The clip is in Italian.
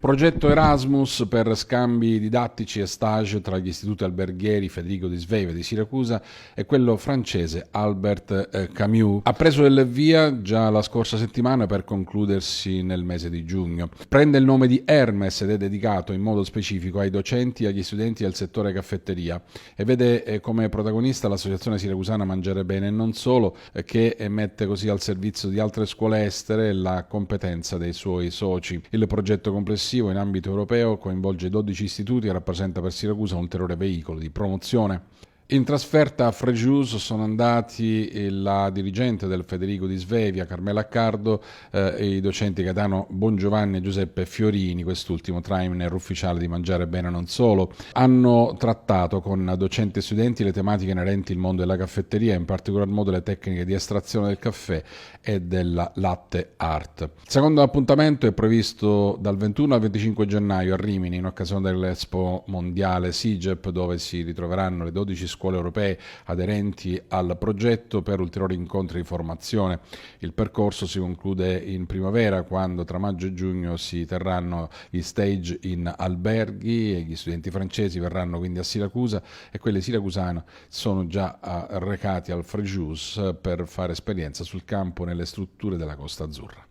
Progetto Erasmus per scambi didattici e stage tra gli istituti alberghieri Federico di Svevia di Siracusa e quello francese Albert Camus ha preso il via già la scorsa settimana per concludersi nel mese di giugno. Prende il nome di Hermes ed è dedicato in modo specifico ai docenti e agli studenti del settore caffetteria e vede come protagonista l'associazione siracusana Mangiare Bene e non solo, che mette così al servizio di altre scuole estere la competenza dei suoi soci. Il progetto complessivo in ambito europeo coinvolge 12 istituti e rappresenta per Siracusa un ulteriore veicolo di promozione. In trasferta a Frejus sono andati la dirigente del Federico di Svevia, Carmela Accardo, e i docenti Gaetano Bongiovanni e Giuseppe Fiorini, quest'ultimo trainer ufficiale di Mangiare Bene non solo. Hanno trattato con docenti e studenti le tematiche inerenti al mondo della caffetteria, in particolar modo le tecniche di estrazione del caffè e della latte art. Il secondo appuntamento è previsto dal 21 al 25 gennaio a Rimini, in occasione dell'Expo Mondiale SIGEP, dove si ritroveranno le 12 scuole europee aderenti al progetto per ulteriori incontri di formazione. Il percorso si conclude in primavera, quando tra maggio e giugno si terranno gli stage in alberghi e gli studenti francesi verranno quindi a Siracusa e quelli siracusani sono già recati al Frejus per fare esperienza sul campo nelle strutture della Costa Azzurra.